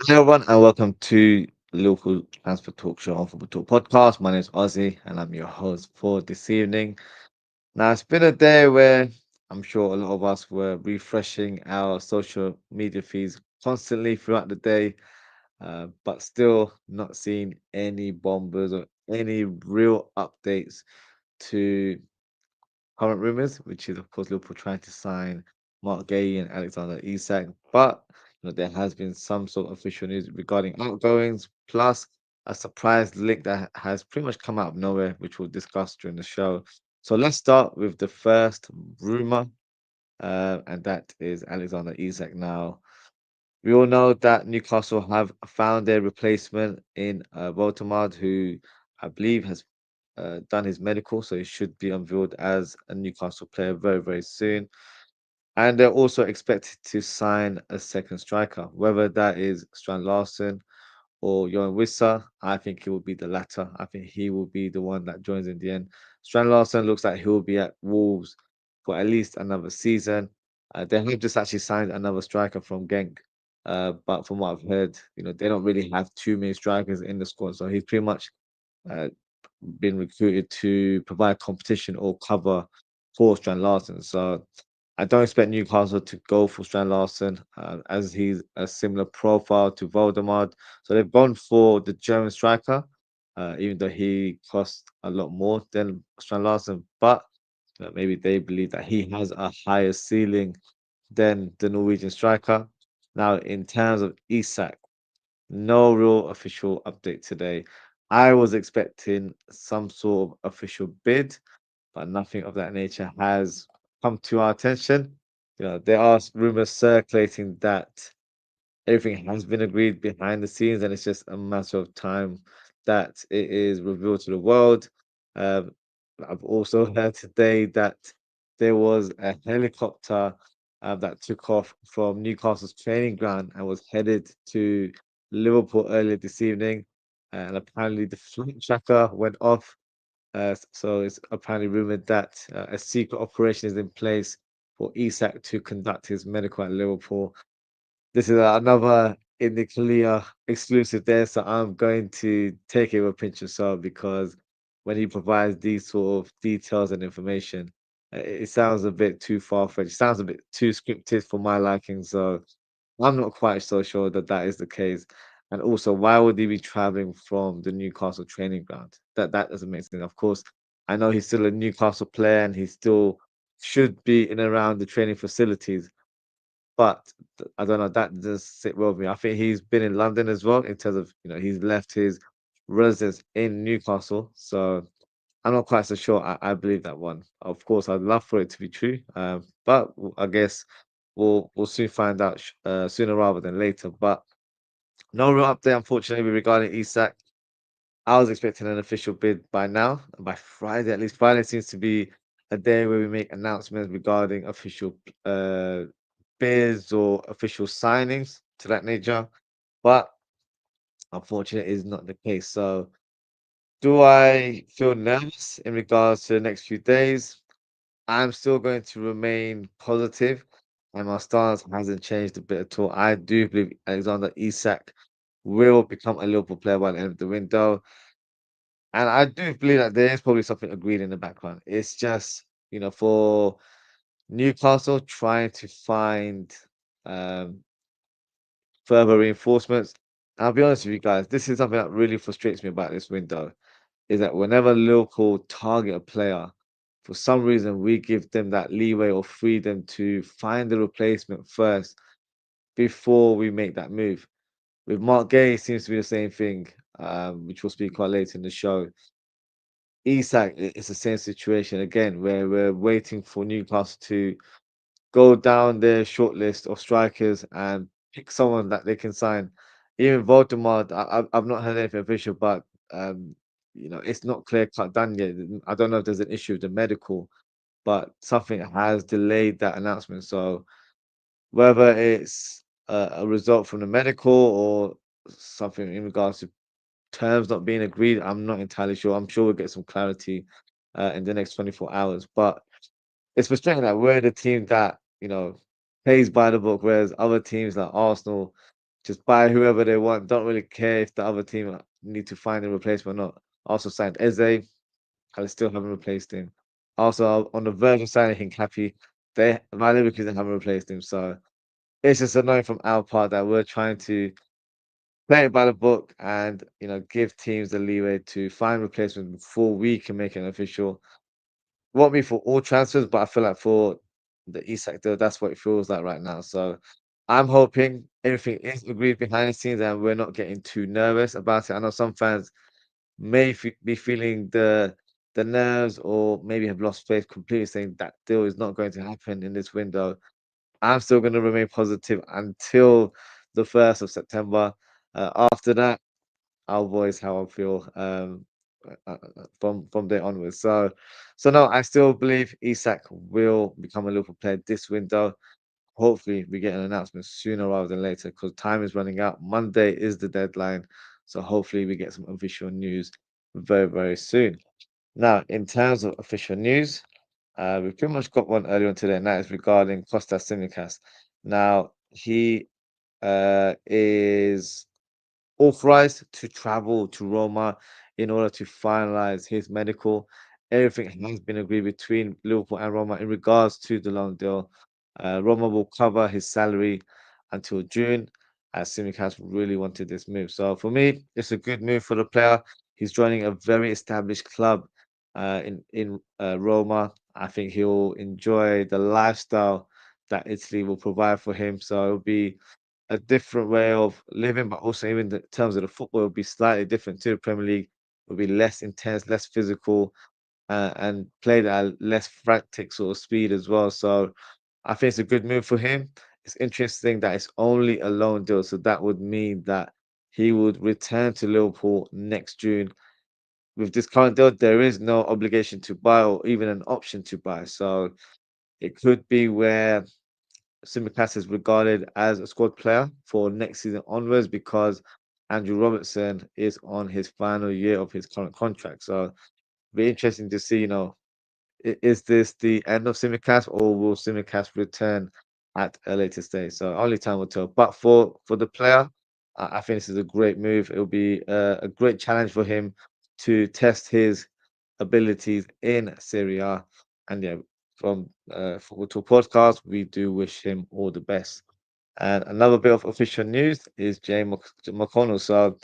Hello, everyone, and welcome to Liverpool Transfer Talk Show on Football Talk Podcast. My name is Ozzy, and I'm your host for this evening. Now, it's been a day where I'm sure a lot of us were refreshing our social media feeds constantly throughout the day, but still not seeing any bombers or any real updates to current rumours, which is, of course, Liverpool trying to sign Marc Guehi and Alexander Isak. But there has been some sort of official news regarding outgoings, plus a surprise link that has pretty much come out of nowhere, which we'll discuss during the show. So let's start with the first rumour, and that is Alexander Isak. Now, we all know that Newcastle have found their replacement in Votamard, who I believe has done his medical, so he should be unveiled as a Newcastle player very, very soon. And they're also expected to sign a second striker, whether that is Strand Larson or Johan Wissa. I think it will be the latter. I think he will be the one that joins in the end. Strand Larson looks like he'll be at Wolves for at least another season. They have just actually signed another striker from Genk. But from what I've heard, they don't really have too many strikers in the squad. So he's pretty much uh, been recruited to provide competition or cover for Strand Larson. So I don't expect Newcastle to go for Strand Larson, as he's a similar profile to Voldemort. So they've gone for the German striker, even though he costs a lot more than Strand Larson. But maybe they believe that he has a higher ceiling than the Norwegian striker. Now, in terms of Isak, no real official update today. I was expecting some sort of official bid, but nothing of that nature has come to our attention. There are rumors circulating that everything has been agreed behind the scenes, and it's just a matter of time that it is revealed to the world. Um, I've also heard today that there was a helicopter that took off from Newcastle's training ground and was headed to Liverpool earlier this evening. And apparently, the flight tracker went off, so it's apparently rumored that a secret operation is in place for Isak to conduct his medical at Liverpool. This is another in the clear exclusive there, so I'm going to take it with a pinch of salt because when he provides these sort of details and information, it sounds a bit too far-fetched. It sounds a bit too scripted for my liking, so I'm not quite so sure that that is the case. And also, why would he be traveling from the Newcastle training ground? That doesn't make sense. Of course, I know he's still a Newcastle player and he still should be in and around the training facilities, but I don't know, that does sit well with me. I think he's been in London as well in terms of, he's left his residence in Newcastle. So I'm not quite so sure I believe that one. Of course, I'd love for it to be true. But I guess we'll soon find out sooner rather than later. But no real update, unfortunately, regarding Isak. I was expecting an official bid by now, by Friday at least. Friday seems to be a day where we make announcements regarding official bids or official signings to that nature. But unfortunately, it is not the case. So, do I feel nervous in regards to the next few days? I'm still going to remain positive, and my stance hasn't changed a bit at all. I do believe Alexander Isak will become a Liverpool player by the end of the window. And I do believe that there is probably something agreed in the background. It's just, for Newcastle trying to find um, further reinforcements. I'll be honest with you guys, this is something that really frustrates me about this window, is that whenever Liverpool target a player, for some reason we give them that leeway or freedom to find the replacement first before we make that move. With Mark Guehi, it seems to be the same thing, which we'll speak quite later in the show. Isak, it's the same situation again, where we're waiting for Newcastle to go down their short list of strikers and pick someone that they can sign. Even Voldemort, I've not heard anything official, but it's not clear cut done yet. I don't know if there's an issue with the medical, but something has delayed that announcement. So whether it's a result from the medical or something in regards to terms not being agreed, I'm not entirely sure. I'm sure we'll get some clarity in the next 24 hours. But it's frustrating that we're the team that, plays by the book, whereas other teams like Arsenal, just buy whoever they want. Don't really care if the other team need to find a replacement or not. Also signed Eze. I still haven't replaced him. Also, on the verge of signing Hincapié, they Valley because they haven't replaced him. So it's just annoying from our part that we're trying to play it by the book and give teams the leeway to find replacements before we can make it official. Won't be for all transfers, but I feel like for the Isak deal, that's what it feels like right now. So I'm hoping everything is agreed behind the scenes and we're not getting too nervous about it. I know some fans may be feeling the nerves or maybe have lost faith completely, saying that deal is not going to happen in this window. I'm still going to remain positive until the 1st of September. After that, I'll voice how I feel from there onwards. So no, I still believe Isak will become a Liverpool player this window. Hopefully, we get an announcement sooner rather than later because time is running out. Monday is the deadline, so hopefully we get some official news very, very soon. Now, in terms of official news, we pretty much got one earlier on today, and that is regarding Kostas Tsimikas. Now, he is authorized to travel to Roma in order to finalize his medical. Everything has been agreed between Liverpool and Roma in regards to the loan deal. Roma will cover his salary until June, as Tsimikas really wanted this move. So for me, it's a good move for the player. He's joining a very established club in Roma. I think he'll enjoy the lifestyle that Italy will provide for him. So it'll be a different way of living, but also even in terms of the football, it'll be slightly different to the Premier League. It'll be less intense, less physical, and played at a less frantic sort of speed as well. So I think it's a good move for him. It's interesting that it's only a loan deal, so that would mean that he would return to Liverpool next June. With this current deal, there is no obligation to buy or even an option to buy. So it could be where Tsimikas is regarded as a squad player for next season onwards because Andrew Robertson is on his final year of his current contract. So it'll be interesting to see, is this the end of Tsimikas or will Tsimikas return at a later stage? So only time will tell. But for the player, I think this is a great move. It'll be a great challenge for him to test his abilities in Serie A. And yeah, from Football Talk Podcast, we do wish him all the best. And another bit of official news is McConnell. So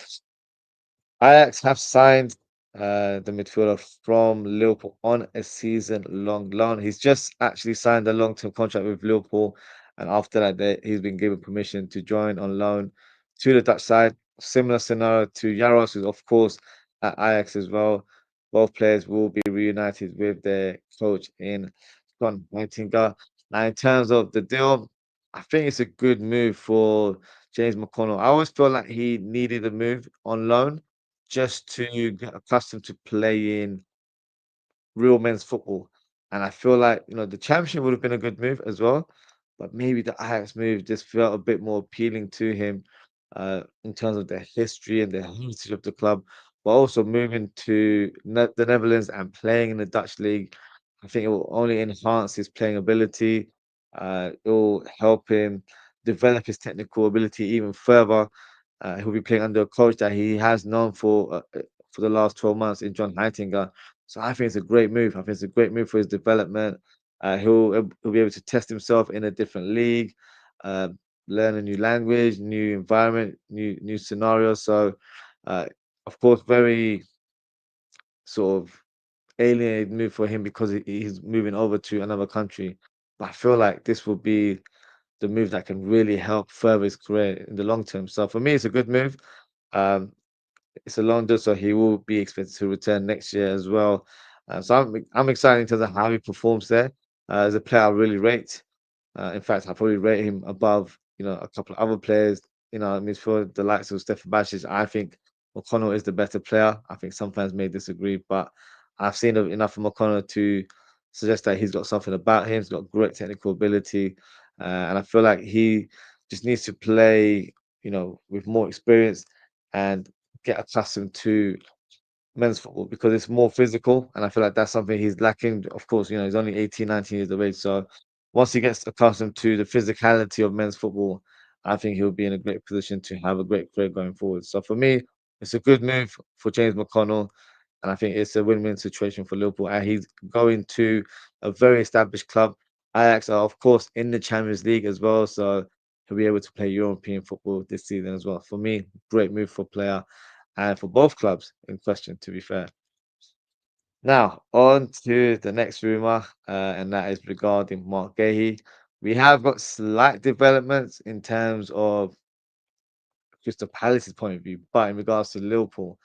Ajax have signed the midfielder from Liverpool on a season-long loan. He's just actually signed a long-term contract with Liverpool, and after that, he's been given permission to join on loan to the Dutch side. Similar scenario to Yaros, who's of course at Ajax as well. Both players will be reunited with their coach in John Heitinga. Now, in terms of the deal, I think it's a good move for James McConnell. I always felt like he needed a move on loan just to get accustomed to playing real men's football. And I feel like, the championship would have been a good move as well, but maybe the Ajax move just felt a bit more appealing to him in terms of the history and the heritage of the club, but also moving to the Netherlands and playing in the Dutch league. I think it will only enhance his playing ability. It will help him develop his technical ability even further. He'll be playing under a coach that he has known for the last 12 months in John Heitinga. So I think it's a great move. I think it's a great move for his development. He'll be able to test himself in a different league, uh, learn a new language, new environment, new scenarios. So, uh, of course, very sort of alienated move for him because he's moving over to another country. But I feel like this will be the move that can really help further his career in the long term. So for me, it's a good move. Um, it's a long deal, so he will be expected to return next year as well. So I'm excited in terms of how he performs there. As a player, I really rate. In fact, I probably rate him above, a couple of other players. I mean, for the likes of Stefan Bacic, I think McConnell is the better player. I think some fans may disagree, but I've seen enough of McConnell to suggest that he's got something about him. He's got great technical ability, and I feel like he just needs to play, with more experience and get accustomed to men's football because it's more physical, and I feel like that's something he's lacking. Of course, he's only 18, 19 years of age, so once he gets accustomed to the physicality of men's football, I think he'll be in a great position to have a great career going forward. So for me, it's a good move for James McConnell, and I think it's a win-win situation for Liverpool. And he's going to a very established club. Ajax are, of course, in the Champions League as well, so he'll be able to play European football this season as well. For me, great move for player and for both clubs in question, to be fair. Now, on to the next rumor, and that is regarding Marc Guehi. We have got slight developments in terms of Crystal Palace's point of view, but in regards to Liverpool,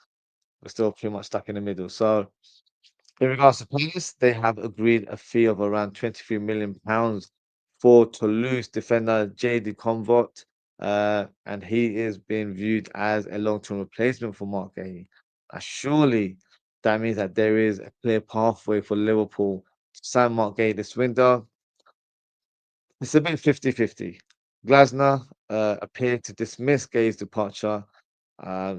we're still pretty much stuck in the middle. So, in regards to Palace, they have agreed a fee of around £23 million for Toulouse defender JD Convert, and he is being viewed as a long-term replacement for Marc Guehi. Surely that means that there is a clear pathway for Liverpool to sign Marc Guehi this window. It's a bit 50-50. Glasner appeared to dismiss Gay's departure,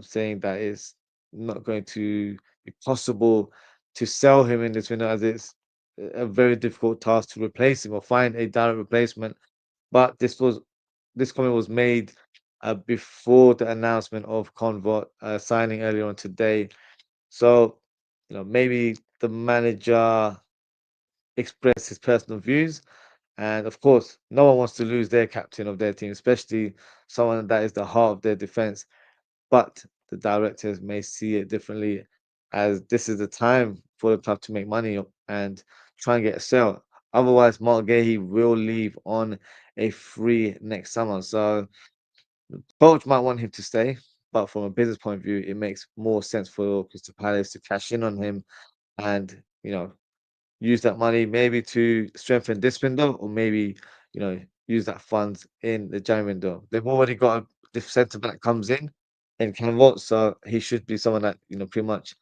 saying that it's not going to be possible to sell him in this window as it's a very difficult task to replace him or find a direct replacement. But this comment was made before the announcement of Convert signing earlier on today. So, maybe the manager expressed his personal views. And of course, no one wants to lose their captain of their team, especially someone that is the heart of their defense. But the directors may see it differently, as this is the time for the club to make money and try and get a sale. Otherwise, Mark Guehi will leave on a free next summer. So, coach might want him to stay, but from a business point of view, it makes more sense for Crystal Palace to cash in on him and use that money maybe to strengthen this window, or maybe use that funds in the January window. They've already got the centre back comes in Canvot, so he should be someone that pretty much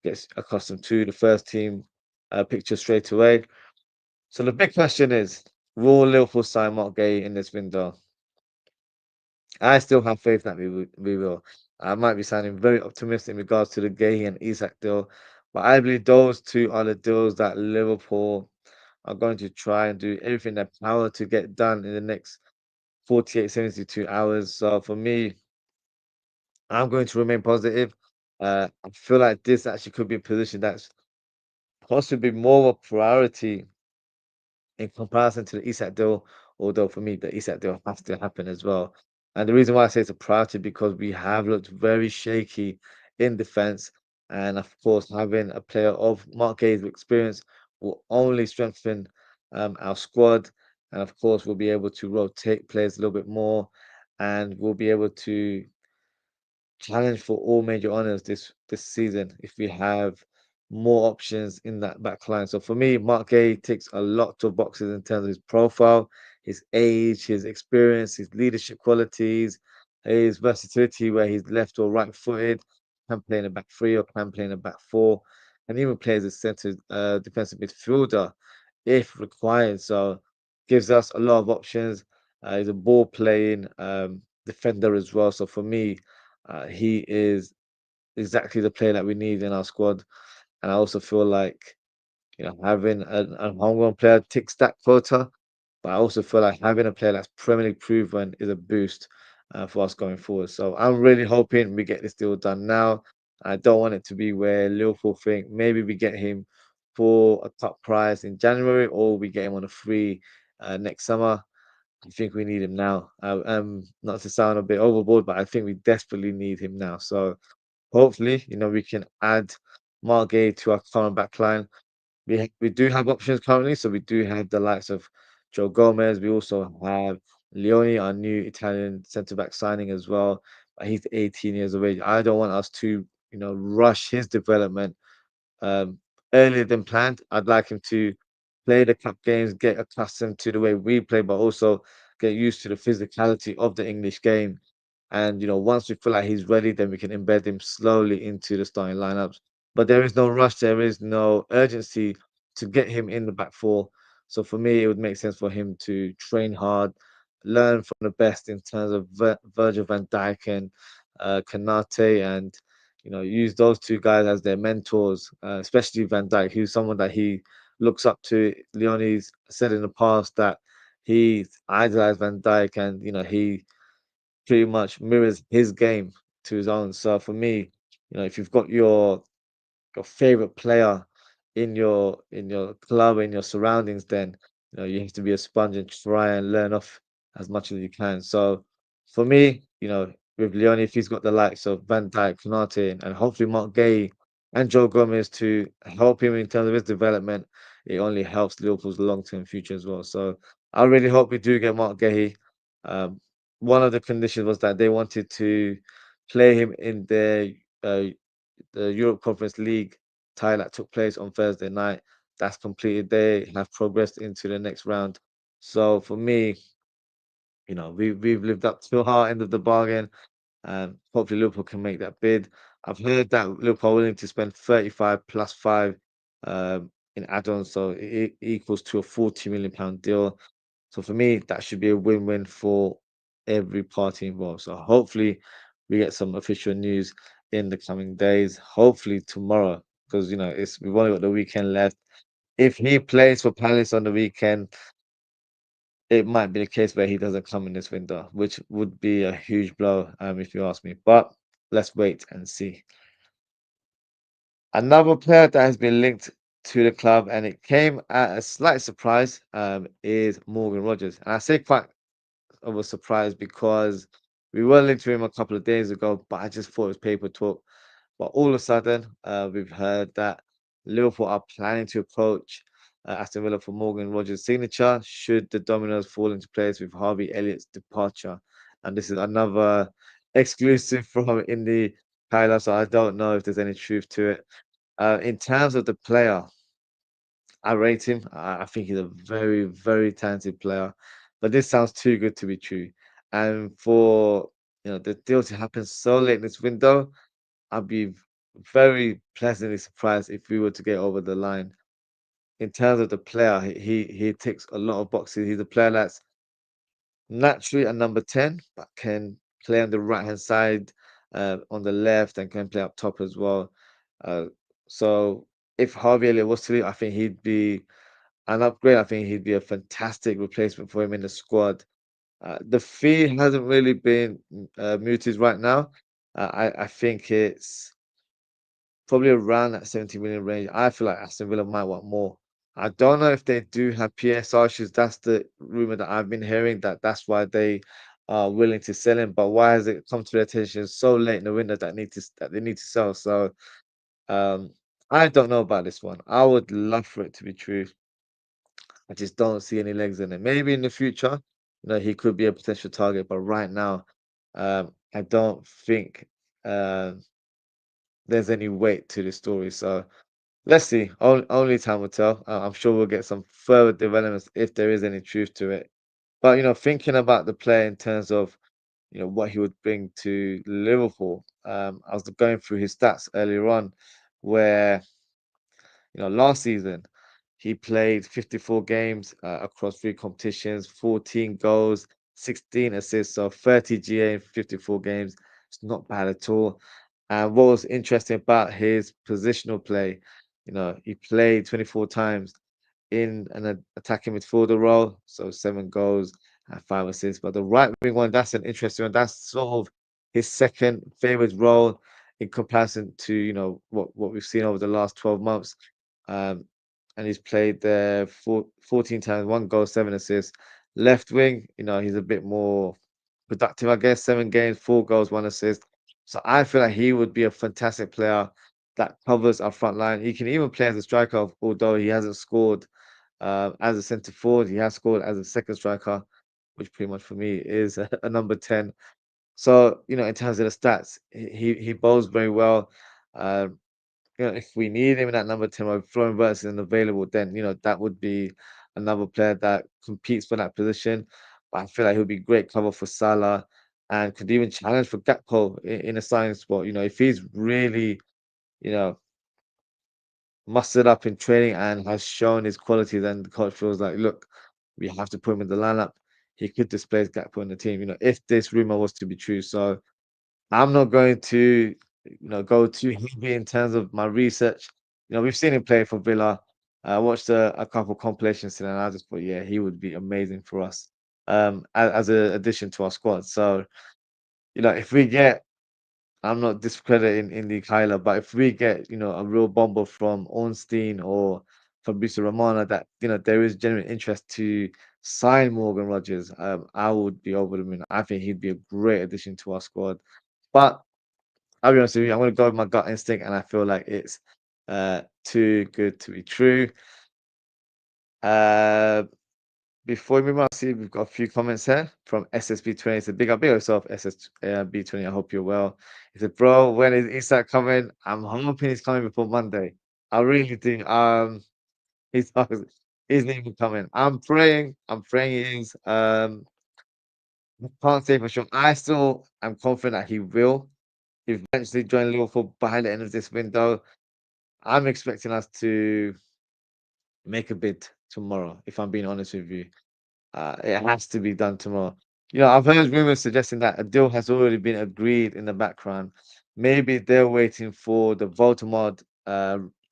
gets accustomed to the first team picture straight away. So the big question is, will Liverpool sign Mark Guehi in this window? I still have faith that we will. I might be sounding very optimistic in regards to the Guehi and Isak deal, but I believe those two are the deals that Liverpool are going to try and do everything in their power to get done in the next 48, 72 hours. So for me, I'm going to remain positive. I feel like this actually could be a position that's possibly more of a priority in comparison to the Isak deal, although for me, the Isak deal has to happen as well. And the reason why I say it's a priority because we have looked very shaky in defense. And of course, having a player of Mark Gay's experience will only strengthen our squad. And of course, we'll be able to rotate players a little bit more and we'll be able to challenge for all major honors this season if we have more options in that back line. So for me, Mark Gay ticks a lot of boxes in terms of his profile, his age, his experience, his leadership qualities, his versatility where he's left or right footed, can play in a back three or can play in a back four, and even play as a centre defensive midfielder if required. So gives us a lot of options. He's a ball playing defender as well. So for me, he is exactly the player that we need in our squad. And I also feel like, having a homegrown player ticks that quota. But I also feel like having a player that's Premier League proven is a boost for us going forward. So I'm really hoping we get this deal done now. I don't want it to be where Liverpool think maybe we get him for a top price in January or we get him on a free next summer. I think we need him now. Not to sound a bit overboard, but I think we desperately need him now. So hopefully, we can add Marc Guehi to our current back line. We do have options currently, so we do have the likes of Joe Gomez. We also have Leone, our new Italian centre back signing as well. But he's 18 years of age. I don't want us to, rush his development um, earlier than planned. I'd like him to play the cup games, get accustomed to the way we play, but also get used to the physicality of the English game. And once we feel like he's ready, then we can embed him slowly into the starting lineups. But there is no rush, there is no urgency to get him in the back four. So for me, it would make sense for him to train hard, learn from the best in terms of Virgil van Dijk and Kanate, and use those two guys as their mentors, especially Van Dijk, who's someone that he looks up to. Leone's said in the past that he idolized Van Dijk, and he pretty much mirrors his game to his own. So for me, if you've got your favorite player in your club, in your surroundings, then you have to be a sponge and try and learn off as much as you can. So for me, with Leone, if he's got the likes of Van Dijk, Konate, and hopefully Marc Guehi and Joe Gomez to help him in terms of his development, it only helps Liverpool's long-term future as well. So I really hope we do get Marc Guehi. Um, one of the conditions was that they wanted to play him in uh, the Europe Conference League tie that took place on Thursday night. That's completed. They have progressed into the next round. So for me, we've lived up to our end of the bargain, and hopefully Liverpool can make that bid. I've heard that Liverpool are willing to spend 35 plus 5 in add-ons, so it equals to a 40 million pound deal. So for me, that should be a win-win for every party involved. So hopefully we get some official news in the coming days. Hopefully tomorrow, because it's we've only got the weekend left. If he plays for Palace on the weekend, it might be the case where he doesn't come in this window, which would be a huge blow, if you ask me. But let's wait and see. Another player that has been linked to the club, and it came at a slight surprise, is Morgan Rogers. And I say quite of a surprise because we were linked to him a couple of days ago, but I just thought it was paper talk. But all of a sudden, we've heard that Liverpool are planning to approach Aston Villa for Morgan Rogers' signature should the dominoes fall into place with Harvey Elliott's departure. And this is another exclusive from Indie Kyla, so I don't know if there's any truth to it. In terms of the player, I rate him. I think he's a very, very talented player. But this sounds too good to be true. And for the deal to happen so late in this window, I'd be very pleasantly surprised if we were to get over the line. In terms of the player, he ticks a lot of boxes. He's a player that's naturally a number 10, but can play on the right hand side, on the left, and can play up top as well. Uh, so if Harvey Elliott was to leave, I think he'd be an upgrade. I think he'd be a fantastic replacement for him in the squad. The fee hasn't really been muted right now. I think it's probably around that 70 million range. I feel like Aston Villa might want more. I don't know if they do have PSR issues. That's the rumor that I've been hearing, that that's why they are willing to sell him. But why has it come to their attention so late in the window that they need to sell? So um, I don't know about this one. I would love for it to be true. I just don't see any legs in it. Maybe in the future, he could be a potential target, but right now, I don't think there's any weight to the story. So let's see. Only time will tell. I'm sure we'll get some further developments if there is any truth to it. But thinking about the player in terms of what he would bring to Liverpool, I was going through his stats earlier on, where last season he played 54 games across three competitions, 14 goals, 16 assists, so 30 GA in 54 games. It's not bad at all. And what was interesting about his positional play, he played 24 times in an attacking midfielder role, so 7 goals and 5 assists. But the right wing one, that's an interesting one. That's sort of his second favorite role in comparison to what we've seen over the last 12 months. Um, and he's played there 14 times, 1 goal, 7 assists. Left wing, he's a bit more productive, I guess. 7 games, 4 goals, 1 assist. So I feel like he would be a fantastic player that covers our front line. He can even play as a striker, although he hasn't scored as a centre forward. He has scored as a second striker, which pretty much for me is a number 10. So, in terms of the stats, he bowls very well. Um, if we need him in that number 10 or Florian Wirtz isn't available, then that would be another player that competes for that position. But I feel like he'll be great cover for Salah and could even challenge for Gakpo in a starting spot. If he's really, you know, mustered up in training and has shown his quality, then the coach feels like, look, we have to put him in the lineup. He could displace Gakpo in the team, if this rumor was to be true. So I'm not going to, go too heavy in terms of my research. We've seen him play for Villa. I watched a couple compilations today, and I just thought, yeah, he would be amazing for us as an addition to our squad. So if we get, I'm not discrediting Indy Kyler, but if we get, a real bomber from Ornstein or Fabrizio Romano that, there is genuine interest to sign Morgan Rogers, I would be over the moon. I think he'd be a great addition to our squad. But I'll be honest with you, I'm going to go with my gut instinct, and I feel like it's too good to be true. Uh, Before we move on, I see we've got a few comments here from SSB20. It's a big up yourself, SSB20. I hope you're well. He said, bro, when is Isak coming? I'm hoping he's coming before Monday. I really think he's he's not even coming. I'm praying he is. I can't say for sure. I still am confident that he will eventually join Liverpool by the end of this window. I'm expecting us to make a bid tomorrow, if I'm being honest with you. It has to be done tomorrow. I've heard rumors suggesting that a deal has already been agreed in the background. Maybe they're waiting for the Voldemort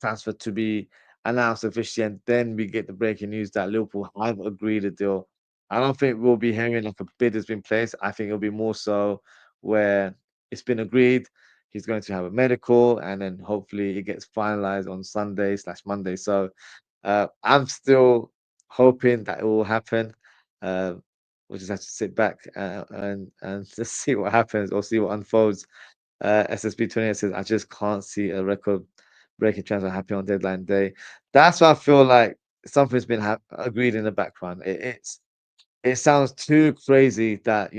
transfer to be announced officially, and then we get the breaking news that Liverpool have agreed a deal. I don't think we'll be hearing like a bid has been placed. I think it'll be more so where it's been agreed. He's going to have a medical, and then hopefully it gets finalized on Sunday/Monday. So I'm still hoping that it will happen. Uh, we'll just have to sit back and just see what happens or see what unfolds. SSB28 says, I just can't see a record breaking transfer happening on deadline day. That's why I feel like something's been agreed in the background. It sounds too crazy that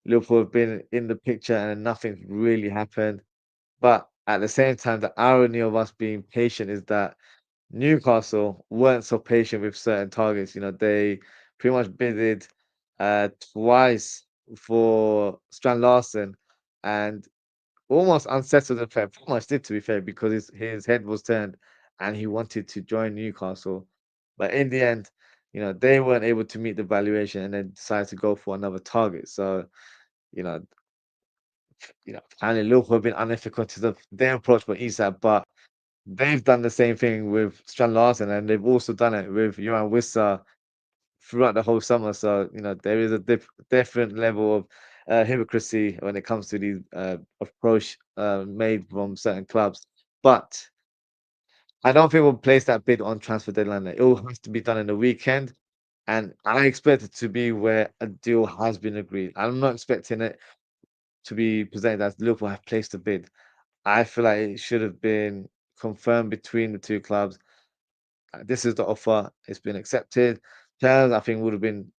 Liverpool have been in the picture and nothing's really happened. But at the same time, the irony of us being patient is that Newcastle weren't so patient with certain targets. They pretty much bidded twice for Strand Larson and almost unsettled the player. Pretty much did, to be fair, because his head was turned and he wanted to join Newcastle. But in the end, they weren't able to meet the valuation and then decided to go for another target. So, you know, apparently Liverpool have been unethical to their approach for Isak, but they've done the same thing with Strand Larsen, and they've also done it with Johan Wissa throughout the whole summer. So, there is a different level of hypocrisy when it comes to these approach made from certain clubs. But I don't think we'll place that bid on transfer deadline. It all has to be done in the weekend. And I expect it to be where a deal has been agreed. I'm not expecting it to be presented as Liverpool have placed a bid. I feel like it should have been confirmed between the two clubs. This is the offer. It's been accepted. Terms, I think, would have been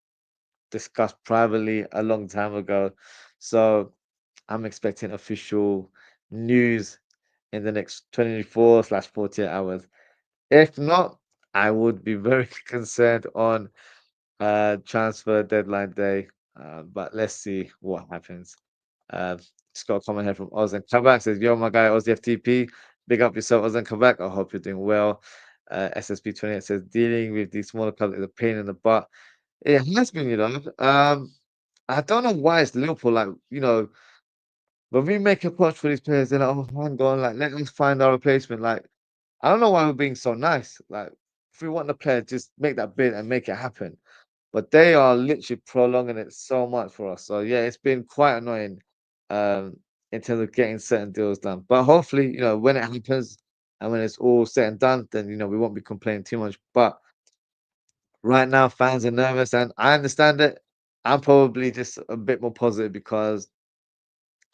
discussed privately a long time ago. So I'm expecting official news in the next 24/48 hours. If not, I would be very concerned on transfer deadline day. But let's see what happens. Uh, just got a comment here from Oz and Kabak says, Yo, my guy, Oz FTP. Big up yourself, Oz and Kabak. I hope you're doing well. SSP28 says, dealing with these smaller clubs is a pain in the butt. It has been, I don't know why it's Liverpool. Like, when we make a push for these players, they're like, oh, hang on, like, let us find our replacement. Like, I don't know why we're being so nice. Like, if we want the player, just make that bid and make it happen. But they are literally prolonging it so much for us. So yeah, it's been quite annoying um, in terms of getting certain deals done. But hopefully, when it happens and when it's all said and done, then we won't be complaining too much. But right now, fans are nervous, and I understand it. I'm probably just a bit more positive because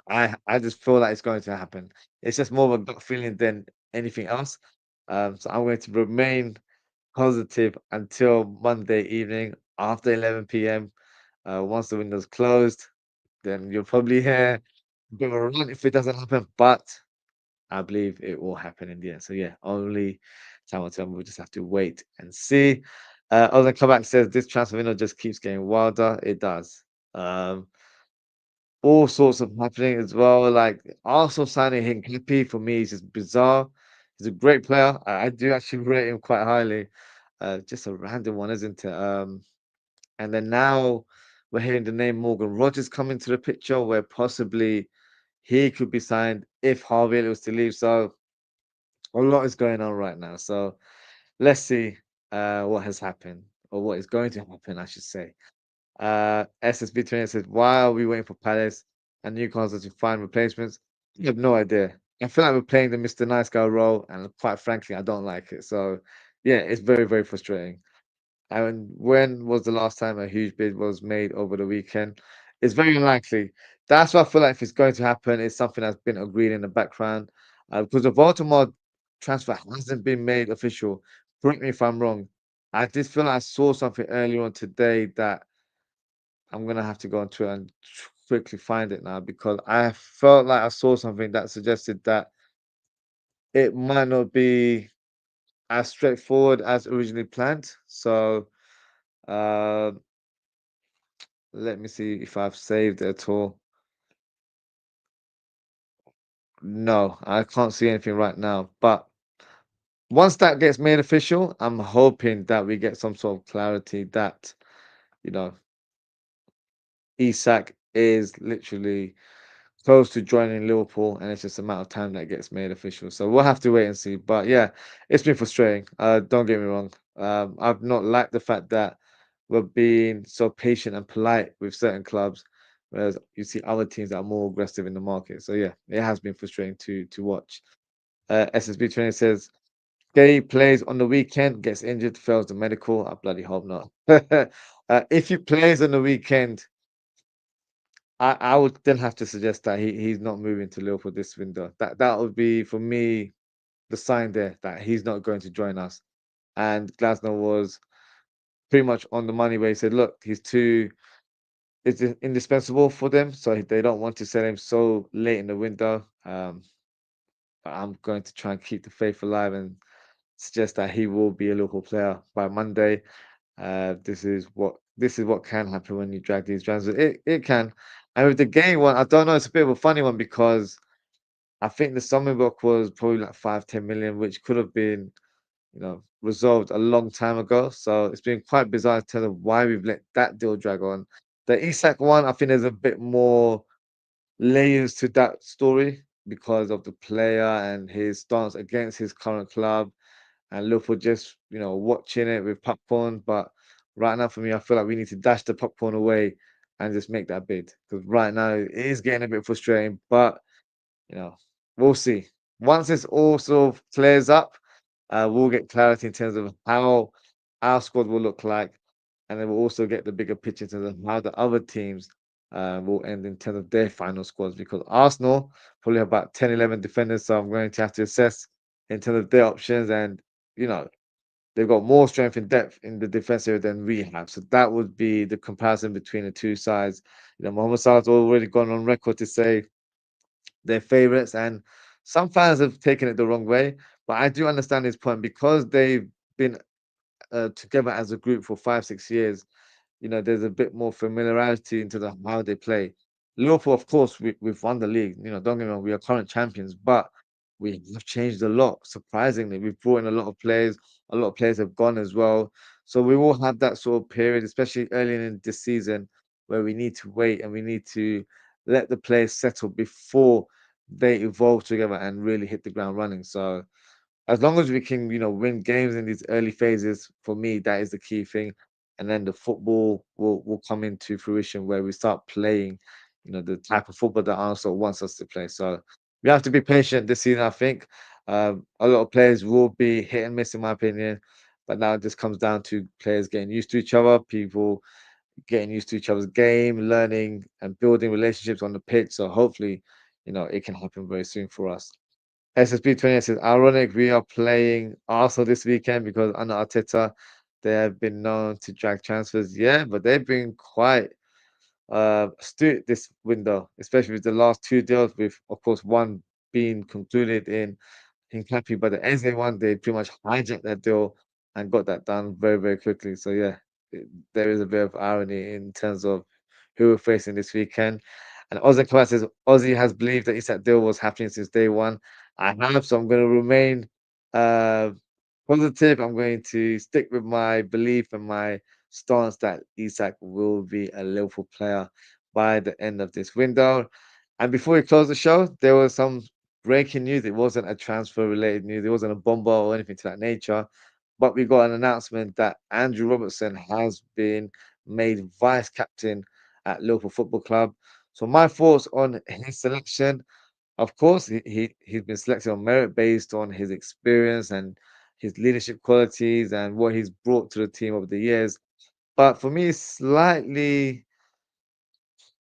I just feel like it's going to happen. It's just more of a gut feeling than anything else. So I'm going to remain positive until Monday evening after 11 p.m. Once the window's closed, then you'll probably hear a bit of a run if it doesn't happen, but I believe it will happen in the end. So yeah, only time will tell. We'll just have to wait and see. Other comeback says this transfer window just keeps getting wilder. It does. Um, all sorts of happening as well. Like Arsenal signing Hincapie for me is just bizarre. He's a great player. I do actually rate him quite highly. Just a random one, isn't it? And then now we're hearing the name Morgan Rogers come into the picture, where possibly he could be signed if Harvey Elliott was to leave. So a lot is going on right now. So let's see what has happened or what is going to happen, I should say. SSB28 says, why are we waiting for Palace and Newcastle to find replacements? You have no idea. I feel like we're playing the Mr. Nice Guy role, and quite frankly, I don't like it. So, yeah, it's very, very frustrating. And when was the last time a huge bid was made over the weekend? It's very unlikely. That's why I feel like if it's going to happen, it's something that's been agreed in the background. Because the Baltimore transfer hasn't been made official. Correct me if I'm wrong. I did feel like I saw something earlier on today that I'm gonna have to go on Twitter and quickly find it now because I felt like I saw something that suggested that it might not be as straightforward as originally planned. So uh, let me see if I've saved it at all. No, I can't see anything right now. But once that gets made official, I'm hoping that we get some sort of clarity that, you know, Isak is literally close to joining Liverpool, and it's just a matter of time that it gets made official. So we'll have to wait and see. But yeah, it's been frustrating. Don't get me wrong. I've not liked the fact that we're being so patient and polite with certain clubs, whereas you see other teams that are more aggressive in the market. So yeah, it has been frustrating to watch. SSB20 says Gay plays on the weekend, gets injured, fails the medical. I bloody hope not. If he plays on the weekend, I would then have to suggest that he's not moving to Liverpool this window. That would be for me the sign there that he's not going to join us. And Glasgow was pretty much on the money where he said, "Look, he's too is indispensable for them, so they don't want to sell him so late in the window." But I'm going to try and keep the faith alive and suggest that he will be a Liverpool player by Monday. This is what can happen when you drag these transfers. It can. And with the game one, I don't know. It's a bit of a funny one because I think the summer block was probably like 5-10 million, which could have been, resolved a long time ago. So it's been quite bizarre in terms of why we've let that deal drag on. The Isak one, I think there's a bit more layers to that story because of the player and his stance against his current club and Liverpool just, watching it with popcorn. But right now, for me, I feel like we need to dash the popcorn away and just make that bid because right now it is getting a bit frustrating. But you know, we'll see. Once this all sort of clears up, we'll get clarity in terms of how our squad will look like, and then we'll also get the bigger picture in terms of how the other teams will end in terms of their final squads. Because Arsenal probably have about 10, 11 defenders, so I'm going to have to assess in terms of their options, and you know, they've got more strength and depth in the defense area than we have. So that would be the comparison between the two sides. Mohamed Salah's already gone on record to say they're favourites, and some fans have taken it the wrong way. But I do understand his point because they've been together as a group for 5, 6 years. There's a bit more familiarity into how they play. Liverpool, of course, we've won the league. Don't get me wrong, we are current champions, but we have changed a lot. Surprisingly, we've brought in a lot of players. A lot of players have gone as well. So we will have that sort of period, especially early in this season, where we need to wait and we need to let the players settle before they evolve together and really hit the ground running. So as long as we can, win games in these early phases, for me, that is the key thing. And then the football will come into fruition where we start playing, the type of football that Arsenal wants us to play. So we have to be patient this season, I think. A lot of players will be hit and miss, in my opinion. But now it just comes down to players getting used to each other, people getting used to each other's game, learning and building relationships on the pitch. So hopefully, it can happen very soon for us. SSB28 says, ironic, we are playing Arsenal this weekend because under Arteta, they have been known to drag transfers. Yeah, but they've been quite astute this window, especially with the last two deals, with, of course, one being concluded in Clappy, but the Eze one, they pretty much hijacked that deal and got that done very, very quickly. So, yeah, there is a bit of irony in terms of who we're facing this weekend. And Ozzy Kwan says Ozzy has believed that Isak deal was happening since day one. I have, so I'm going to remain uh, positive. I'm going to stick with my belief and my stance that Isak will be a Liverpool player by the end of this window. And before we close the show, there was some breaking news. It wasn't a transfer related news, it wasn't a bomber or anything to that nature. But we got an announcement that Andrew Robertson has been made vice captain at Liverpool Football Club. So my thoughts on his selection, of course, he's been selected on merit based on his experience and his leadership qualities and what he's brought to the team over the years. But for me, it's slightly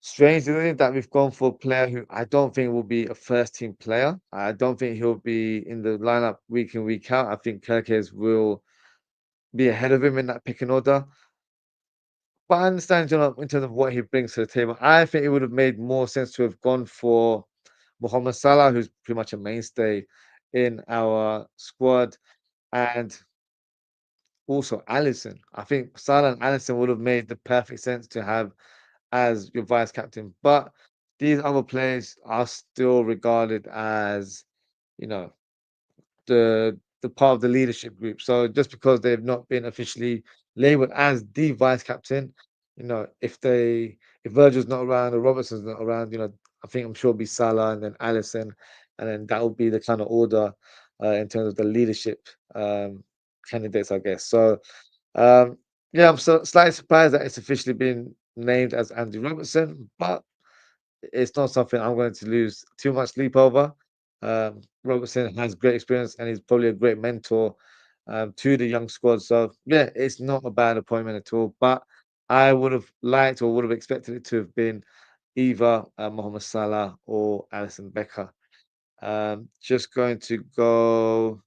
strange, isn't it, that we've gone for a player who I don't think will be a first team player. I don't think he'll be in the lineup week in, week out. I think Kirkes will be ahead of him in that picking order. But I understand, in terms of what he brings to the table, I think it would have made more sense to have gone for Mohamed Salah, who's pretty much a mainstay in our squad, and also Allison. I think Salah and Allison would have made the perfect sense to have as your vice captain. But these other players are still regarded as, you know, the part of the leadership group. So just because they've not been officially labeled as the vice captain, if Virgil's not around or Robertson's not around, I think I'm sure it'll be Salah and then Allison, and then that will be the kind of order in terms of the leadership candidates, I guess. So yeah, I'm so slightly surprised that it's officially been named as Andy Robertson, but it's not something I'm going to lose too much sleep over. Robertson has great experience and he's probably a great mentor to the young squad. So yeah, it's not a bad appointment at all. But I would have liked or would have expected it to have been either Mohamed Salah or Alison Becker. Just going to go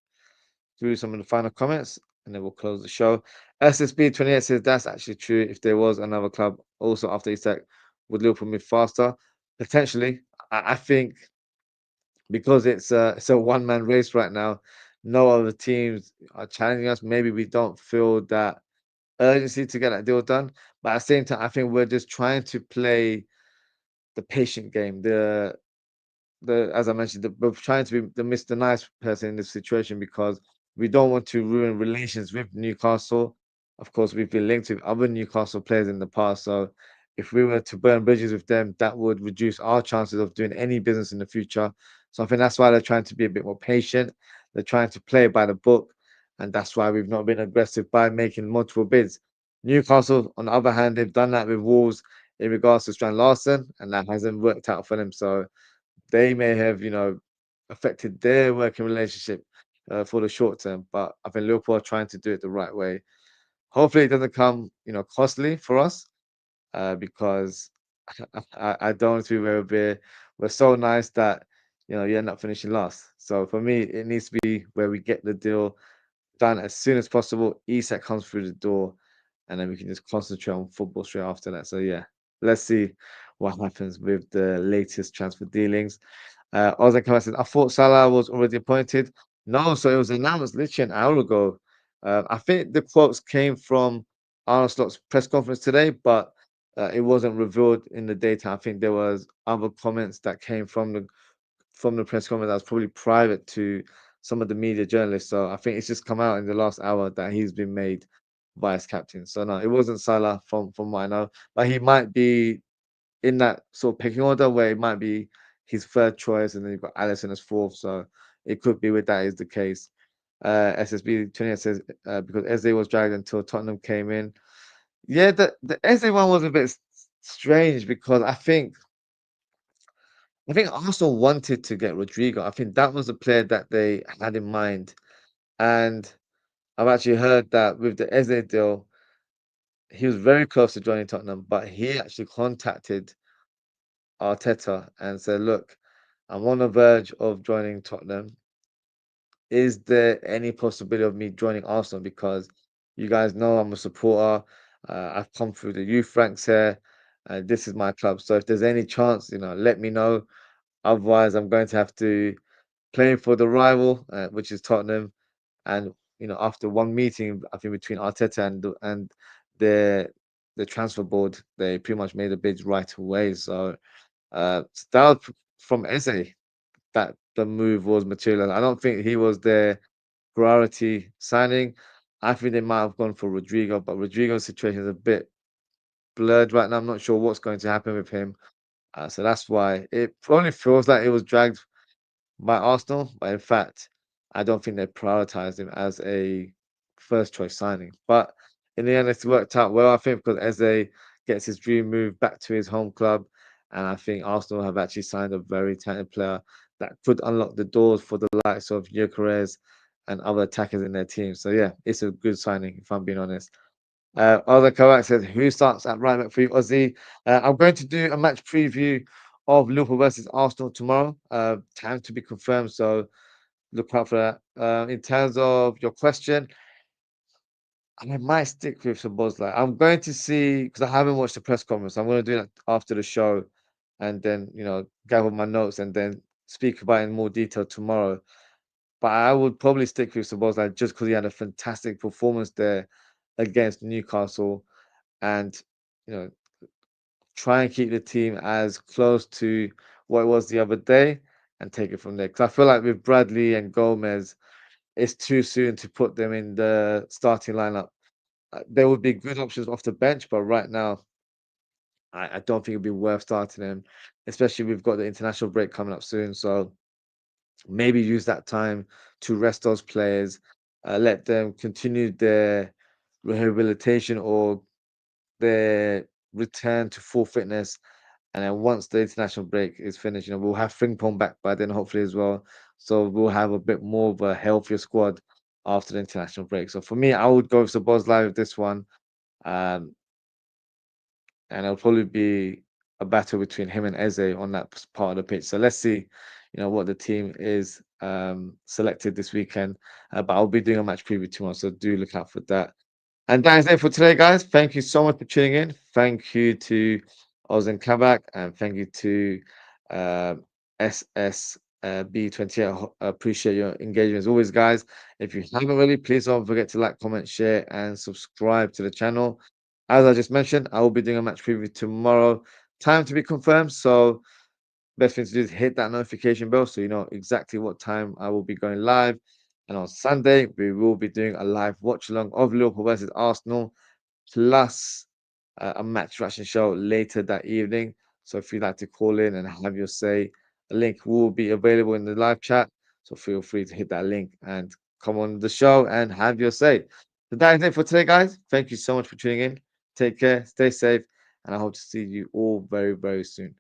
through some of the final comments and then we'll close the show. SSB28 says that's actually true. If there was another club also after Isak, would Liverpool move faster? Potentially. I think because it's a one-man race right now, no other teams are challenging us. Maybe we don't feel that urgency to get that deal done. But at the same time, I think we're just trying to play the patient game, the as I mentioned, we're trying to be the Mr. Nice person in this situation because we don't want to ruin relations with Newcastle. Of course, we've been linked with other Newcastle players in the past, so if we were to burn bridges with them, that would reduce our chances of doing any business in the future. So I think that's why they're trying to be a bit more patient. They're trying to play by the book, and that's why we've not been aggressive by making multiple bids. Newcastle, on the other hand, they've done that with Wolves in regards to Strand Larson, and that hasn't worked out for them. So they may have, affected their working relationship for the short term. But I think Liverpool are trying to do it the right way. Hopefully, it doesn't come, costly for us because I don't want to be where we're so nice that you end up finishing last. So for me, it needs to be where we get the deal done as soon as possible. Isak comes through the door, and then we can just concentrate on football straight after that. So yeah, let's see what happens with the latest transfer dealings. Ozan Kamal says, I thought Salah was already appointed. No, so it was announced literally an hour ago. I think the quotes came from Arne Slot's press conference today, but it wasn't revealed in the data. I think there was other comments that came from the press conference that was probably private to some of the media journalists. So I think it's just come out in the last hour that he's been made vice captain. So no, it wasn't Salah from what I know, but he might be in that sort of picking order where it might be his third choice, and then you've got Allison as fourth. So it could be with that is the case. SSB 28 says because Eze was dragged until Tottenham came in. Yeah, the Eze one was a bit strange because I think Arsenal wanted to get Rodrigo. I think that was the player that they had in mind. And I've actually heard that with the Eze deal, he was very close to joining Tottenham, but he actually contacted Arteta and said, "Look, I'm on the verge of joining Tottenham. Is there any possibility of me joining Arsenal? Because you guys know I'm a supporter. I've come through the youth ranks here. This is my club. So if there's any chance, let me know. Otherwise, I'm going to have to play for the rival, which is Tottenham. And after one meeting, I think between Arteta and the the transfer board, they pretty much made a bid right away. So that was from Eze that the move was material. I don't think he was their priority signing. I think they might have gone for Rodrigo, but Rodrigo's situation is a bit blurred right now. I'm not sure what's going to happen with him. So that's why it probably feels like it was dragged by Arsenal, but in fact, I don't think they prioritized him as a first choice signing. But in the end, it's worked out well, I think, because Eze gets his dream move back to his home club. And I think Arsenal have actually signed a very talented player that could unlock the doors for the likes of Gyökeres and other attackers in their team. So, yeah, it's a good signing, if I'm being honest. Other Kovac says, who starts at right back for you, Ozzy? I'm going to do a match preview of Liverpool versus Arsenal tomorrow. Time to be confirmed, so look out for that. In terms of your question, I might stick with Szoboszlai. I'm going to see because I haven't watched the press conference. I'm going to do that after the show, and then gather my notes and then speak about it in more detail tomorrow. But I would probably stick with Szoboszlai just because he had a fantastic performance there against Newcastle, and you know try and keep the team as close to what it was the other day and take it from there. Because I feel like with Bradley and Gomez, it's too soon to put them in the starting lineup. There would be good options off the bench, but right now, I don't think it'd be worth starting them, especially we've got the international break coming up soon. So maybe use that time to rest those players, let them continue their rehabilitation or their return to full fitness. And then once the international break is finished, we'll have Frimpong back by then, hopefully as well. So we'll have a bit more of a healthier squad after the international break. So for me, I would go with Szoboszlai with this one. Um, and it'll probably be a battle between him and Eze on that part of the pitch. So let's see, what the team is selected this weekend. But I'll be doing a match preview tomorrow, so do look out for that. And that is it for today, guys. Thank you so much for tuning in. Thank you to Ozen Kabak and thank you to uh, SSB28. I appreciate your engagement as always, guys. If you haven't already, please don't forget to like, comment, share, and subscribe to the channel. As I just mentioned, I will be doing a match preview tomorrow. Time to be confirmed. So, best thing to do is hit that notification bell so you know exactly what time I will be going live. And on Sunday, we will be doing a live watch along of Liverpool versus Arsenal, plus a match reaction show later that evening. So if you'd like to call in and have your say, a link will be available in the live chat. So feel free to hit that link and come on the show and have your say. So that is it for today, guys. Thank you so much for tuning in. Take care, stay safe, and I hope to see you all very, very soon.